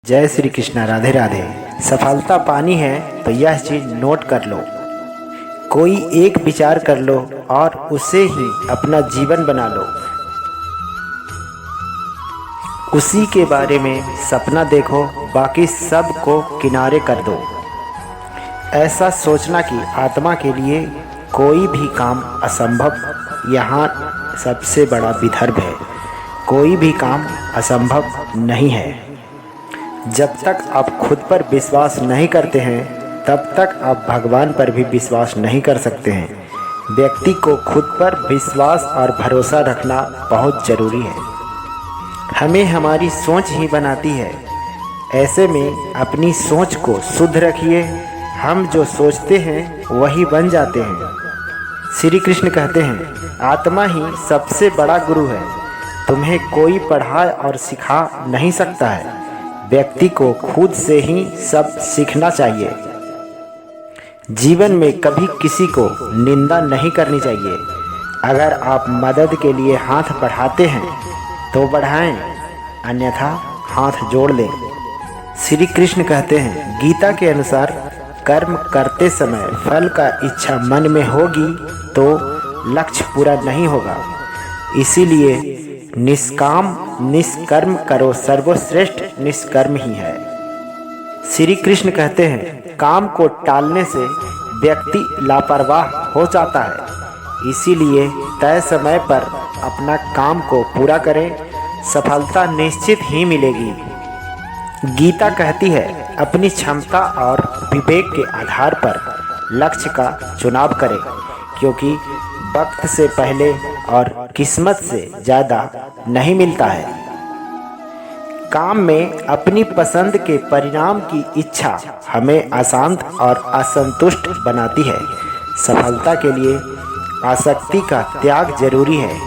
जय श्री कृष्णा। राधे राधे। सफलता पानी है तो यह चीज नोट कर लो। कोई एक विचार कर लो और उसे ही अपना जीवन बना लो। उसी के बारे में सपना देखो, बाकी सब को किनारे कर दो। ऐसा सोचना कि आत्मा के लिए कोई भी काम असंभव यहाँ सबसे बड़ा विदर्भ है। कोई भी काम असंभव नहीं है। जब तक आप खुद पर विश्वास नहीं करते हैं तब तक आप भगवान पर भी विश्वास नहीं कर सकते हैं। व्यक्ति को खुद पर विश्वास और भरोसा रखना बहुत ज़रूरी है। हमें हमारी सोच ही बनाती है। ऐसे में अपनी सोच को शुद्ध रखिए। हम जो सोचते हैं वही बन जाते हैं। श्री कृष्ण कहते हैं, आत्मा ही सबसे बड़ा गुरु है। तुम्हें कोई पढ़ा और सिखा नहीं सकता है। व्यक्ति को खुद से ही सब सीखना चाहिए। जीवन में कभी किसी को निंदा नहीं करनी चाहिए। अगर आप मदद के लिए हाथ बढ़ाते हैं तो बढ़ाएं, अन्यथा हाथ जोड़ लें। श्री कृष्ण कहते हैं, गीता के अनुसार कर्म करते समय फल का इच्छा मन में होगी तो लक्ष्य पूरा नहीं होगा। इसीलिए निष्काम निष्कर्म करो, सर्वश्रेष्ठ निष्कर्म ही है। श्री कृष्ण कहते हैं, काम को टालने से व्यक्ति लापरवाह हो जाता है। इसीलिए तय समय पर अपना काम को पूरा करें, सफलता निश्चित ही मिलेगी। गीता कहती है, अपनी क्षमता और विवेक के आधार पर लक्ष्य का चुनाव करें, क्योंकि वक्त से पहले और किस्मत से ज़्यादा नहीं मिलता है। काम में अपनी पसंद के परिणाम की इच्छा हमें अशांत और असंतुष्ट बनाती है। सफलता के लिए आसक्ति का त्याग जरूरी है।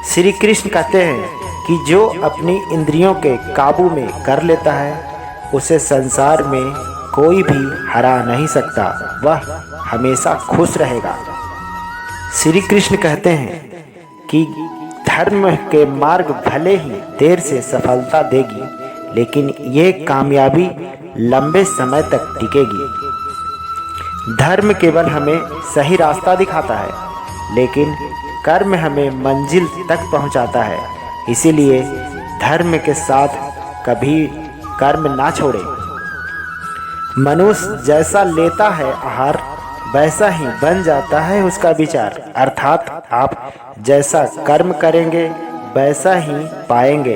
श्री कृष्ण कहते हैं कि जो अपनी इंद्रियों के काबू में कर लेता है उसे संसार में कोई भी हरा नहीं सकता। वह हमेशा खुश रहेगा। श्री कृष्ण कहते हैं कि धर्म के मार्ग भले ही देर से सफलता देगी, लेकिन ये कामयाबी लंबे समय तक टिकेगी। धर्म केवल हमें सही रास्ता दिखाता है, लेकिन कर्म हमें मंजिल तक पहुंचाता है। इसीलिए धर्म के साथ कभी कर्म ना छोड़े। मनुष्य जैसा लेता है आहार, वैसा ही बन जाता है उसका विचार। अर्थात आप जैसा कर्म करेंगे वैसा ही पाएंगे।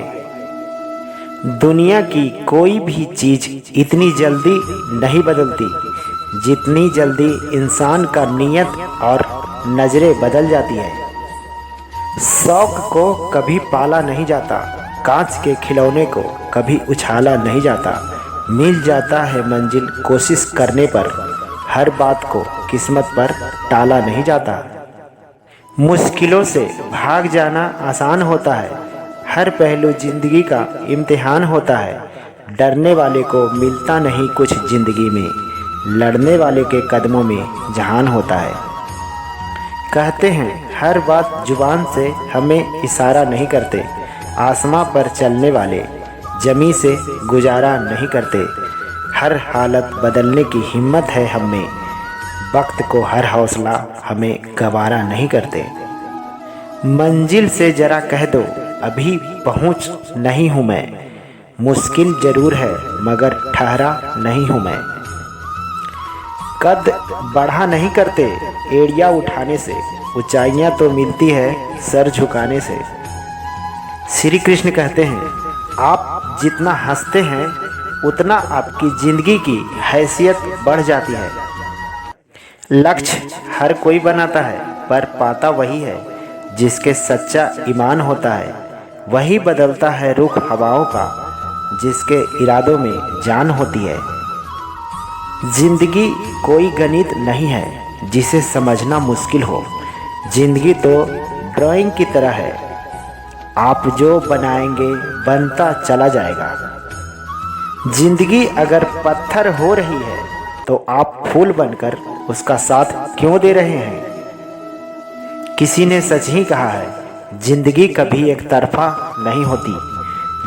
दुनिया की कोई भी चीज़ इतनी जल्दी नहीं बदलती जितनी जल्दी इंसान का नियत और नज़रें बदल जाती है। शौक को कभी पाला नहीं जाता, कांच के खिलौने को कभी उछाला नहीं जाता। मिल जाता है मंजिल कोशिश करने पर। हर बात को किस्मत पर टाला नहीं जाता। मुश्किलों से भाग जाना आसान होता है। हर पहलू जिंदगी का इम्तिहान होता है। डरने वाले को मिलता नहीं कुछ जिंदगी में, लड़ने वाले के कदमों में जहान होता है। कहते हैं, हर बात जुबान से हमें इशारा नहीं करते। आसमां पर चलने वाले जमी से गुजारा नहीं करते। हर हालत बदलने की हिम्मत है हमें। वक्त को हर हौसला हमें गवारा नहीं करते। मंजिल से जरा कह दो, अभी पहुंच नहीं हूँ मैं। मुश्किल जरूर है मगर ठहरा नहीं हूँ मैं। कद बढ़ा नहीं करते एड़ियाँ उठाने से, ऊंचाइयाँ तो मिलती है सर झुकाने से। श्री कृष्ण कहते हैं, आप जितना हंसते हैं उतना आपकी ज़िंदगी की हैसियत बढ़ जाती है। लक्ष्य हर कोई बनाता है, पर पाता वही है जिसके सच्चा ईमान होता है। वही बदलता है रुख हवाओं का, जिसके इरादों में जान होती है। जिंदगी कोई गणित नहीं है जिसे समझना मुश्किल हो। जिंदगी तो ड्राइंग की तरह है, आप जो बनाएंगे बनता चला जाएगा। जिंदगी अगर पत्थर हो रही है तो आप फूल बनकर उसका साथ क्यों दे रहे हैं? किसी ने सच ही कहा है, जिंदगी कभी एक तरफा नहीं होती।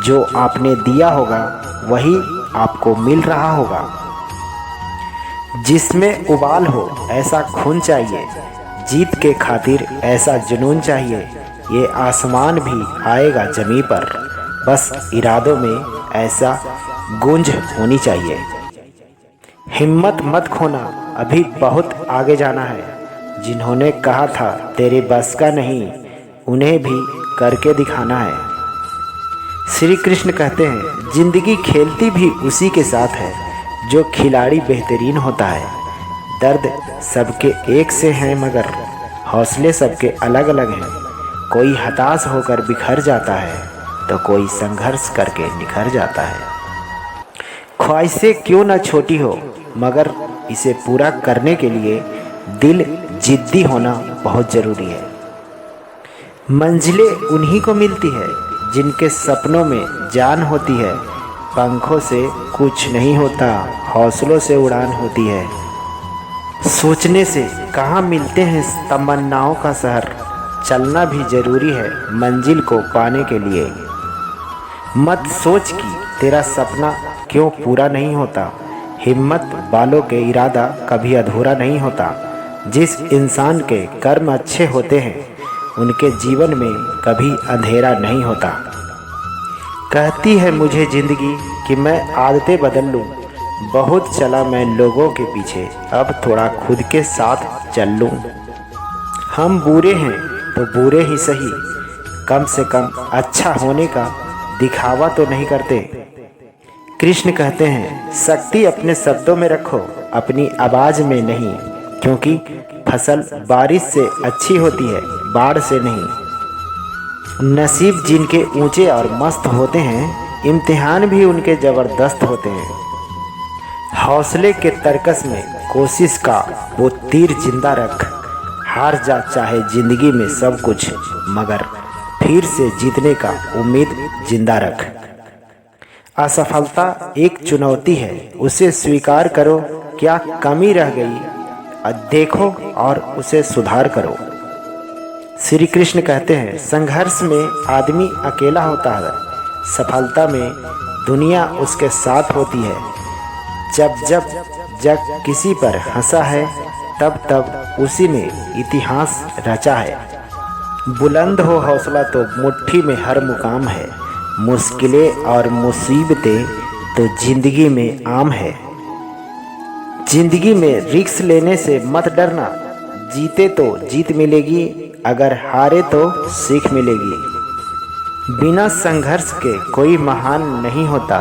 जो आपने दिया होगा वही आपको मिल रहा होगा। जिसमें उबाल हो ऐसा खून चाहिए, जीत के खातिर ऐसा जुनून चाहिए। ये आसमान भी आएगा ज़मीं पर, बस इरादों में ऐसा गूंज होनी चाहिए। हिम्मत मत खोना, अभी बहुत आगे जाना है। जिन्होंने कहा था तेरे बस का नहीं, उन्हें भी करके दिखाना है। श्री कृष्ण कहते हैं जिंदगी खेलती भी उसी के साथ है जो खिलाड़ी बेहतरीन होता है। दर्द सबके एक से हैं मगर हौसले सबके अलग अलग हैं। कोई हताश होकर बिखर जाता है तो कोई संघर्ष करके निखर जाता है। ख्वाहिशें क्यों न छोटी हो मगर इसे पूरा करने के लिए दिल जिद्दी होना बहुत ज़रूरी है। मंजिलें उन्हीं को मिलती है जिनके सपनों में जान होती है। पंखों से कुछ नहीं होता, हौसलों से उड़ान होती है। सोचने से कहाँ मिलते हैं तमन्नाओं का शहर। चलना भी ज़रूरी है मंजिल को पाने के लिए। मत सोच कि तेरा सपना क्यों पूरा नहीं होता। हिम्मत वालों के इरादा कभी अधूरा नहीं होता। जिस इंसान के कर्म अच्छे होते हैं उनके जीवन में कभी अंधेरा नहीं होता। कहती है मुझे ज़िंदगी कि मैं आदतें बदल लूँ। बहुत चला मैं लोगों के पीछे, अब थोड़ा खुद के साथ चल लूँ। हम बुरे हैं तो बुरे ही सही, कम से कम अच्छा होने का दिखावा तो नहीं करते। कृष्ण कहते हैं शक्ति अपने शब्दों में रखो, अपनी आवाज़ में नहीं, क्योंकि फसल बारिश से अच्छी होती है, बाढ़ से नहीं। नसीब जिनके ऊंचे और मस्त होते हैं, इम्तिहान भी उनके ज़बरदस्त होते हैं। हौसले के तरकस में कोशिश का वो तीर जिंदा रख। हार जा चाहे ज़िंदगी में सब कुछ, मगर फिर से जीतने का उम्मीद जिंदा रख। असफलता एक चुनौती है, उसे स्वीकार करो। क्या कमी रह गई देखो और उसे सुधार करो। श्री कृष्ण कहते हैं संघर्ष में आदमी अकेला होता है, सफलता में दुनिया उसके साथ होती है। जब जब जग किसी पर हंसा है, तब तब उसी ने इतिहास रचा है। बुलंद हो हौसला तो मुट्ठी में हर मुकाम है। मुश्किलें और मुसीबतें तो जिंदगी में आम है। जिंदगी में रिस्क लेने से मत डरना। जीते तो जीत मिलेगी, अगर हारे तो सीख मिलेगी। बिना संघर्ष के कोई महान नहीं होता।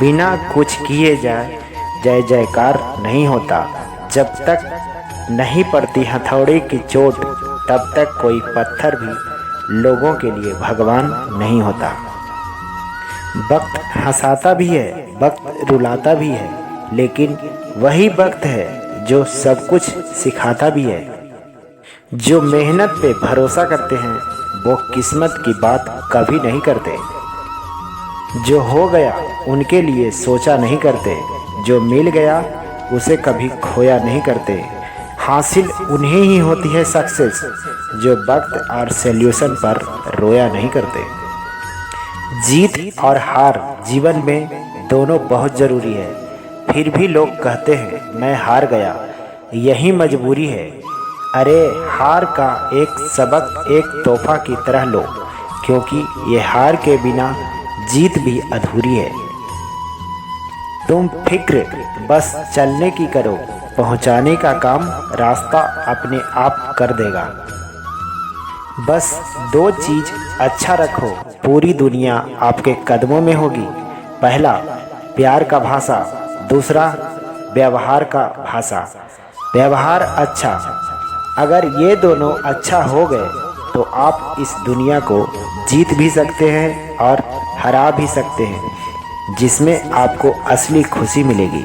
बिना कुछ किए जाए जय जयकार नहीं होता। जब तक नहीं पड़ती हथौड़े की चोट, तब तक कोई पत्थर भी लोगों के लिए भगवान नहीं होता। वक्त हंसाता भी है, वक्त रुलाता भी है, लेकिन वही वक्त है जो सब कुछ सिखाता भी है। जो मेहनत पे भरोसा करते हैं वो किस्मत की बात कभी नहीं करते। जो हो गया उनके लिए सोचा नहीं करते। जो मिल गया उसे कभी खोया नहीं करते। हासिल उन्हें ही होती है सक्सेस, जो वक्त और सॉल्यूशन पर रोया नहीं करते। जीत और हार जीवन में दोनों बहुत ज़रूरी है। फिर भी लोग कहते हैं मैं हार गया, यही मजबूरी है। अरे हार का एक सबक एक तोहफा की तरह लो, क्योंकि ये हार के बिना जीत भी अधूरी है। तुम फिक्र बस चलने की करो, पहुंचाने का काम रास्ता अपने आप कर देगा। बस दो चीज़ अच्छा रखो, पूरी दुनिया आपके कदमों में होगी। पहला प्यार का भाषा, दूसरा व्यवहार का भाषा। व्यवहार अच्छा, अगर ये दोनों अच्छा हो गए तो आप इस दुनिया को जीत भी सकते हैं और हरा भी सकते हैं, जिसमें आपको असली खुशी मिलेगी।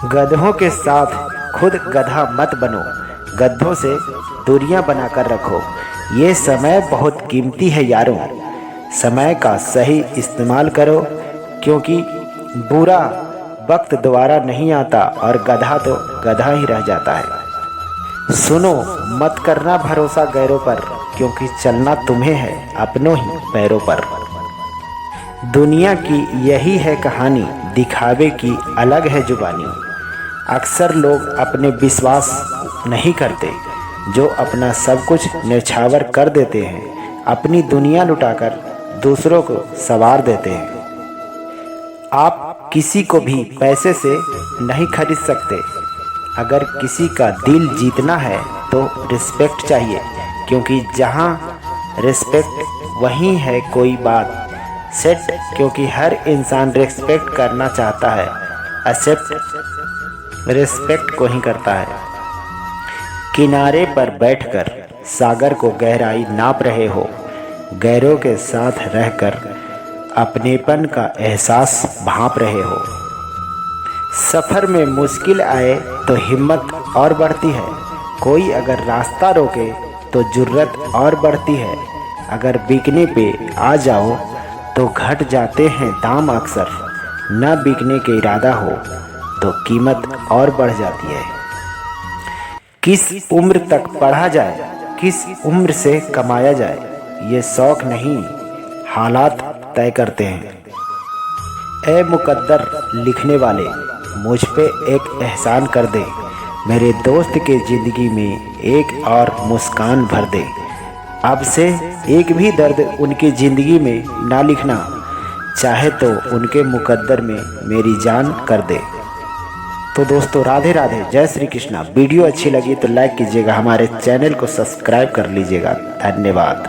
गधों के साथ खुद गधा मत बनो, गधों से दूरियां बनाकर रखो। ये समय बहुत कीमती है यारों, समय का सही इस्तेमाल करो, क्योंकि बुरा वक्त दोबारा नहीं आता और गधा तो गधा ही रह जाता है। सुनो, मत करना भरोसा गैरों पर, क्योंकि चलना तुम्हें है अपनों ही पैरों पर। दुनिया की यही है कहानी, दिखावे की अलग है जुबानी। अक्सर लोग अपने विश्वास नहीं करते, जो अपना सब कुछ न्यौछावर कर देते हैं, अपनी दुनिया लुटाकर दूसरों को सवार देते हैं। आप किसी को भी पैसे से नहीं खरीद सकते। अगर किसी का दिल जीतना है तो रिस्पेक्ट चाहिए, क्योंकि जहाँ रिस्पेक्ट वहीं है कोई बात सेट, क्योंकि हर इंसान रिस्पेक्ट करना चाहता है, एक्सेप्ट रिस्पेक्ट को ही करता है। किनारे पर बैठकर सागर को गहराई नाप रहे हो, गैरों के साथ रहकर अपनेपन का एहसास भांप रहे हो। सफ़र में मुश्किल आए तो हिम्मत और बढ़ती है, कोई अगर रास्ता रोके तो जुर्रत और बढ़ती है। अगर बिकने पे आ जाओ तो घट जाते हैं दाम अक्सर, न बिकने के इरादा हो तो कीमत और बढ़ जाती है। किस उम्र तक पढ़ा जाए, किस उम्र से कमाया जाए, ये शौक नहीं हालात तय करते हैं। ए मुकद्दर लिखने वाले, मुझ पे एक एहसान कर दे, मेरे दोस्त के ज़िंदगी में एक और मुस्कान भर दे। अब से एक भी दर्द उनकी ज़िंदगी में ना लिखना, चाहे तो उनके मुकद्दर में मेरी जान कर दे। तो दोस्तों, राधे राधे, जय श्री कृष्णा। वीडियो अच्छी लगी तो लाइक कीजिएगा, हमारे चैनल को सब्सक्राइब कर लीजिएगा। धन्यवाद।